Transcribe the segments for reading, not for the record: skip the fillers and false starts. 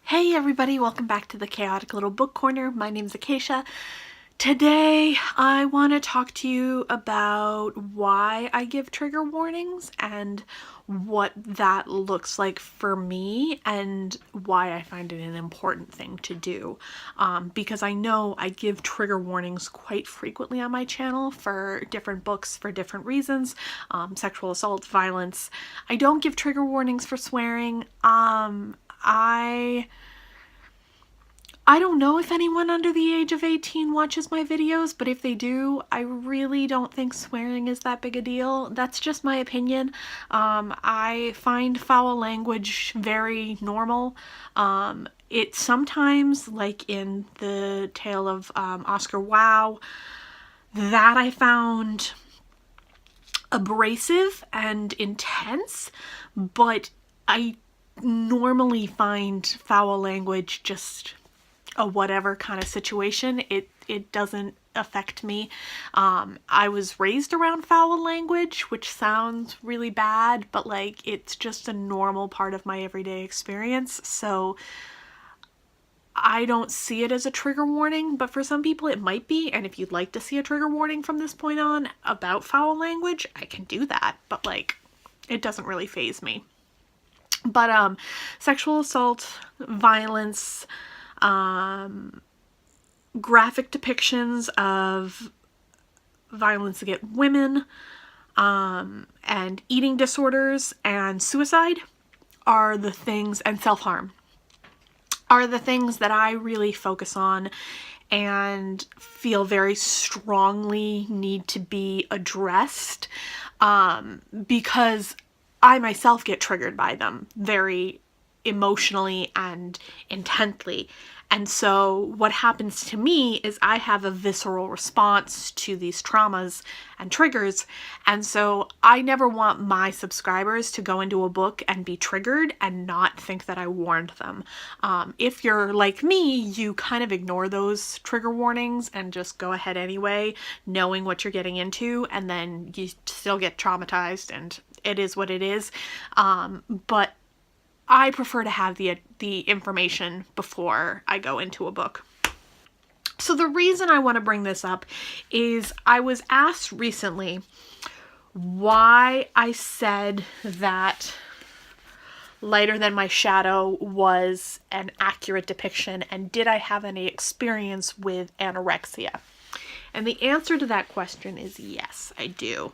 Hey everybody, welcome back to the Chaotic Little Book Corner. My name's Acacia. Today I want to talk to you about why I give trigger warnings and what that looks like for me and why I find it an important thing to do. Because I know I give trigger warnings quite frequently on my channel for different books for different reasons, sexual assault, violence. I don't give trigger warnings for swearing. I don't know if anyone under the age of 18 watches my videos, but if they do, I really don't think swearing is that big a deal. That's just my opinion. I find foul language very normal. It sometimes, like in the tale of Oscar Wilde, that I found abrasive and intense, but I normally find foul language just a whatever kind of situation. It doesn't affect me. I was raised around foul language, which sounds really bad, but like it's just a normal part of my everyday experience. So I don't see it as a trigger warning, but for some people it might be. And if you'd like to see a trigger warning from this point on about foul language, I can do that. But like, it doesn't really faze me. But sexual assault, violence, graphic depictions of violence against women, and eating disorders and suicide are the things, and self-harm are the things that I really focus on and feel very strongly need to be addressed, because I myself get triggered by them very emotionally and intently. And so what happens to me is I have a visceral response to these traumas and triggers. And so I never want my subscribers to go into a book and be triggered and not think that I warned them. If you're like me, you kind of ignore those trigger warnings and just go ahead anyway, knowing what you're getting into, and then you still get traumatized, and it is what it is. But I prefer to have the information before I go into a book. So the reason I want to bring this up is I was asked recently why I said that Lighter Than My Shadow was an accurate depiction, and did I have any experience with anorexia? And the answer to that question is yes, I do.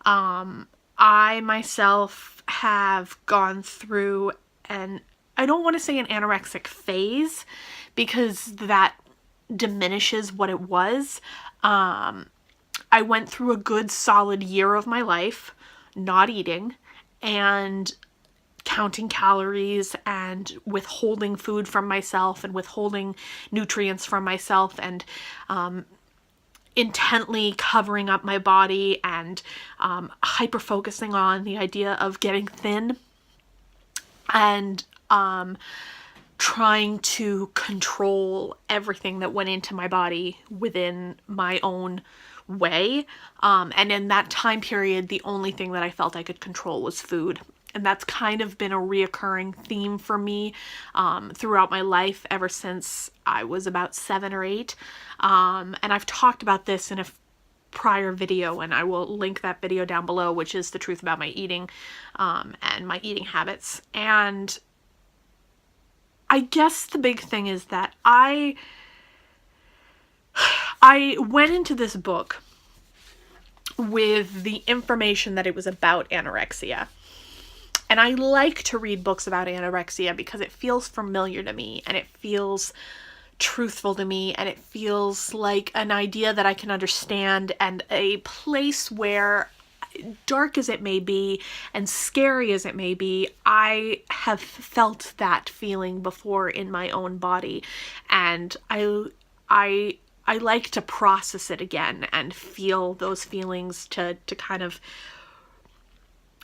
I myself have gone through, and I don't want to say an anorexic phase because that diminishes what it was. I went through a good solid year of my life not eating and counting calories and withholding food from myself and withholding nutrients from myself, and intently covering up my body and hyper focusing on the idea of getting thin, and trying to control everything that went into my body within my own way. And in that time period, the only thing that I felt I could control was food. And that's kind of been a reoccurring theme for me throughout my life ever since I was about 7 or 8. And I've talked about this in a prior video, and I will link that video down below, which is the truth about my eating and my eating habits. And I guess the big thing is that I went into this book with the information that it was about anorexia. And I like to read books about anorexia because it feels familiar to me, and it feels truthful to me, and it feels like an idea that I can understand, and a place where, dark as it may be and scary as it may be, I have felt that feeling before in my own body, and I like to process it again and feel those feelings to kind of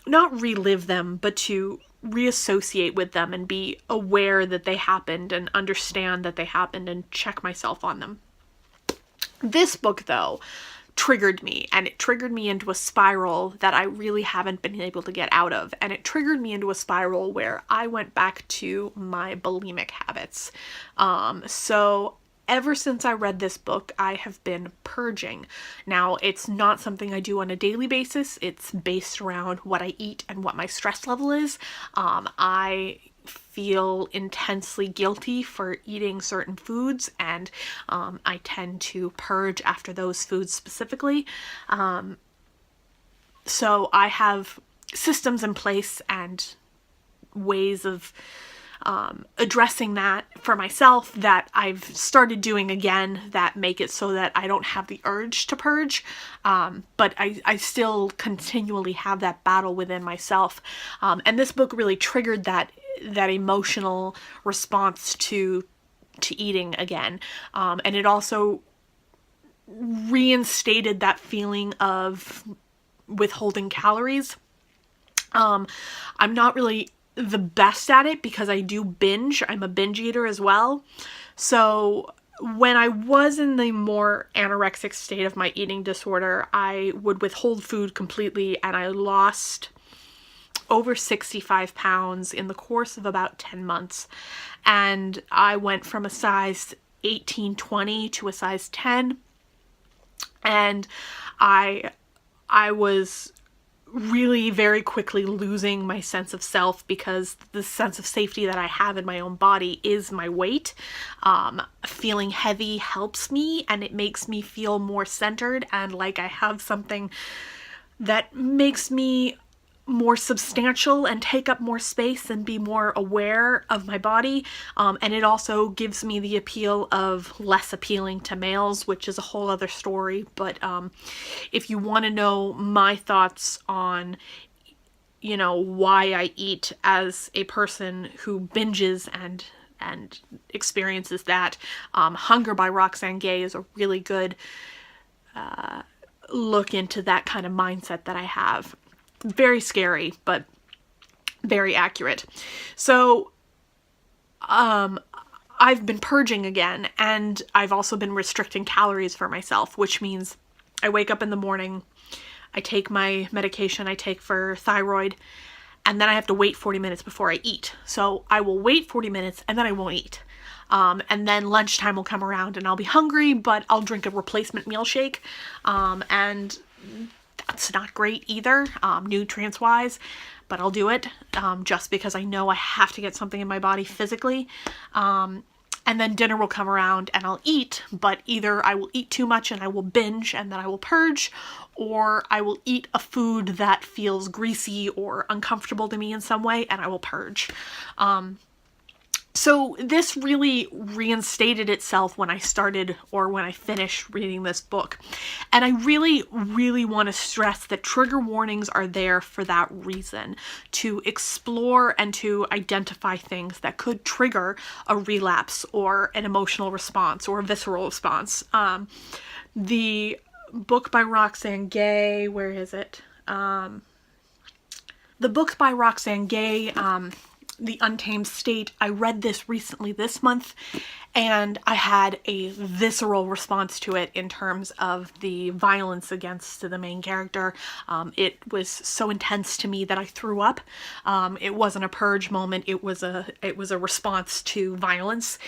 not relive them, but to reassociate with them and be aware that they happened and understand that they happened and check myself on them. This book, though, triggered me, and it triggered me into a spiral that I really haven't been able to get out of. And it triggered me into a spiral where I went back to my bulimic habits. So ever since I read this book, I have been purging. Now, it's not something I do on a daily basis. It's based around what I eat and what my stress level is. I feel intensely guilty for eating certain foods, and I tend to purge after those foods specifically. So I have systems in place and ways of addressing that for myself that I've started doing again that make it so that I don't have the urge to purge, but I still continually have that battle within myself. And this book really triggered that emotional response to eating again. And it also reinstated that feeling of withholding calories. I'm not really the best at it because I do binge. I'm a binge eater as well. So when I was in the more anorexic state of my eating disorder, I would withhold food completely, and I lost over 65 pounds in the course of about 10 months. And I went from a size 18, 20 to a size 10. And I was really very quickly losing my sense of self, because the sense of safety that I have in my own body is my weight. Feeling heavy helps me, and it makes me feel more centered and like I have something that makes me more substantial and take up more space and be more aware of my body. And it also gives me the appeal of less appealing to males, which is a whole other story. But if you want to know my thoughts on, why I eat as a person who binges and experiences that, Hunger by Roxane Gay is a really good look into that kind of mindset that I have. Very scary, but very accurate. So, I've been purging again, and I've also been restricting calories for myself, which means I wake up in the morning, I take my medication I take for thyroid, and then I have to wait 40 minutes before I eat. So I will wait 40 minutes and then I won't eat. And then lunchtime will come around and I'll be hungry, but I'll drink a replacement meal shake. And that's not great either, nutrients-wise, but I'll do it just because I know I have to get something in my body physically. And then dinner will come around and I'll eat, but either I will eat too much and I will binge and then I will purge, or I will eat a food that feels greasy or uncomfortable to me in some way and I will purge. So this really reinstated itself when I started, or when I finished reading this book. And I really, really want to stress that trigger warnings are there for that reason, to explore and to identify things that could trigger a relapse or an emotional response or a visceral response. The book by Roxane Gay, where is it? The book by Roxane Gay, The Untamed State, I read this recently this month, and I had a visceral response to it in terms of the violence against the main character. It was so intense to me that I threw up. It wasn't a purge moment. It was a response to violence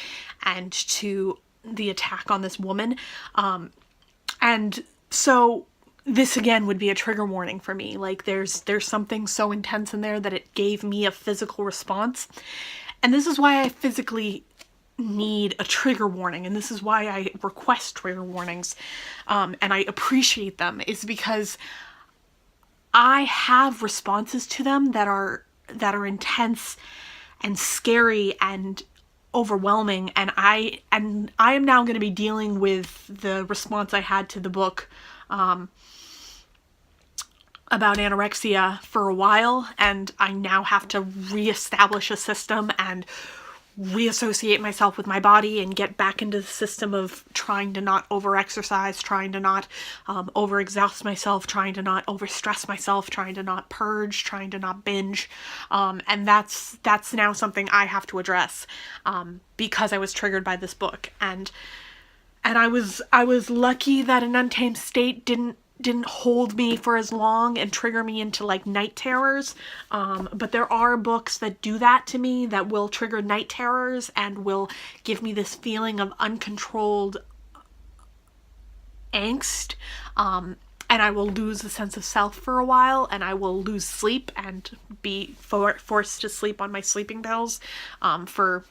and to the attack on this woman. And so this again would be a trigger warning for me. Like there's something so intense in there that it gave me a physical response. And this is why I physically need a trigger warning. And this is why I request trigger warnings. And I appreciate them, is because I have responses to them that are intense and scary and overwhelming. And I am now going to be dealing with the response I had to the book, about anorexia for a while, and I now have to reestablish a system and reassociate myself with my body and get back into the system of trying to not over-exercise, trying to not over-exhaust myself, trying to not over-stress myself, trying to not purge, trying to not binge. And that's now something I have to address because I was triggered by this book. And And I was lucky that an Untamed State didn't hold me for as long and trigger me into like night terrors. But there are books that do that to me, that will trigger night terrors and will give me this feeling of uncontrolled angst. And I will lose the sense of self for a while, and I will lose sleep and be forced to sleep on my sleeping pills for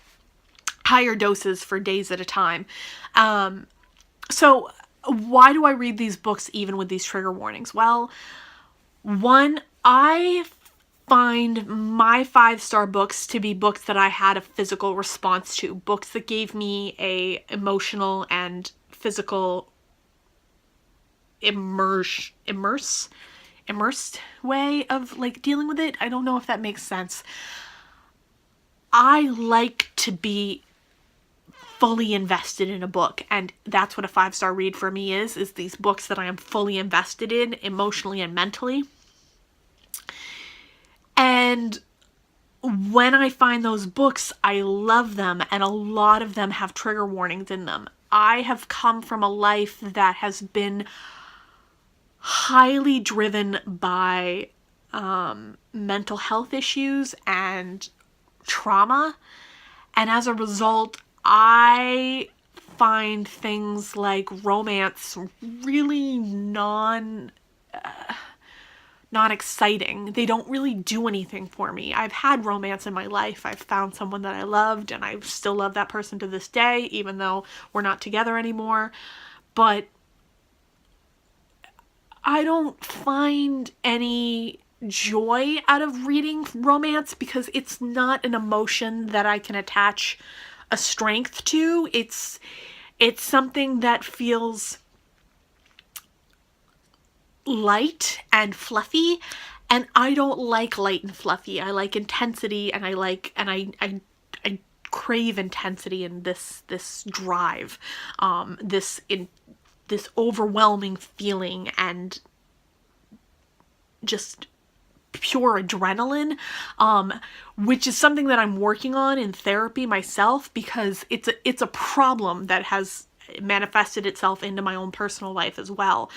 higher doses for days at a time. So why do I read these books even with these trigger warnings? Well, one, I find my 5-star books to be books that I had a physical response to, books that gave me a emotional and physical immersed way of like dealing with it. I don't know if that makes sense. I like to be fully invested in a book, and that's what a 5-star read for me is these books that I am fully invested in emotionally and mentally. And when I find those books, I love them, and a lot of them have trigger warnings in them. I have come from a life that has been highly driven by mental health issues and trauma, and as a result, I find things like romance really not exciting. They don't really do anything for me. I've had romance in my life. I've found someone that I loved, and I still love that person to this day, even though we're not together anymore. But I don't find any joy out of reading romance because it's not an emotion that I can attach a strength to. It's something that feels light and fluffy, and I don't like light and fluffy. I like intensity, and I crave intensity and this drive, this overwhelming feeling and just pure adrenaline, which is something that I'm working on in therapy myself, because it's a problem that has manifested itself into my own personal life as well.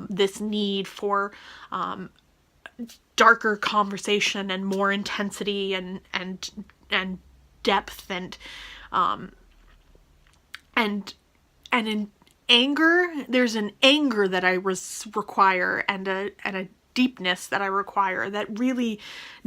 This need for darker conversation and more intensity and depth and in anger, there's an anger that I require and a deepness that I require that really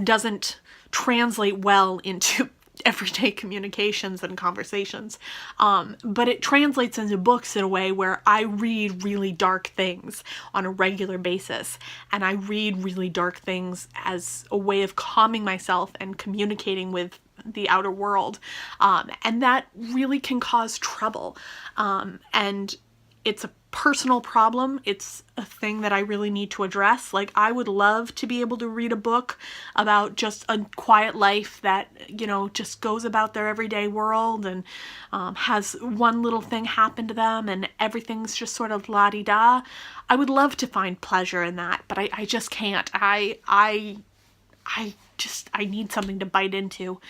doesn't translate well into everyday communications and conversations. But it translates into books in a way where I read really dark things on a regular basis, and I read really dark things as a way of calming myself and communicating with the outer world. And that really can cause trouble. And it's a personal problem. It's a thing that I really need to address. Like, I would love to be able to read a book about just a quiet life that, you know, just goes about their everyday world and has one little thing happen to them and everything's just sort of la-di-da. I would love to find pleasure in that, but I just can't. I need something to bite into.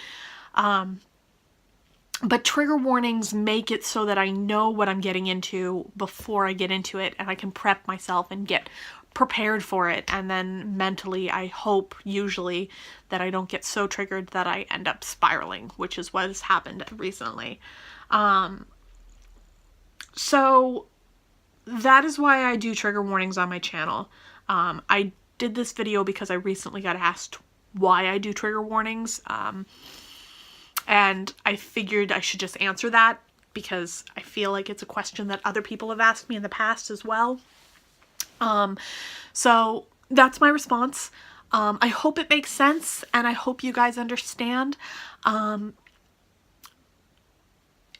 But trigger warnings make it so that I know what I'm getting into before I get into it, and I can prep myself and get prepared for it. And then mentally, I hope usually that I don't get so triggered that I end up spiraling, which is what has happened recently. So that is why I do trigger warnings on my channel. I did this video because I recently got asked why I do trigger warnings. And I figured I should just answer that because I feel like it's a question that other people have asked me in the past as well. So that's my response. I hope it makes sense, and I hope you guys understand.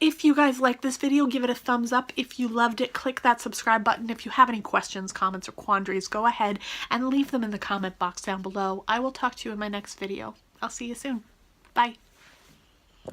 If you guys like this video, give it a thumbs up. If you loved it, click that subscribe button. If you have any questions, comments, or quandaries, go ahead and leave them in the comment box down below. I will talk to you in my next video. I'll see you soon. Bye.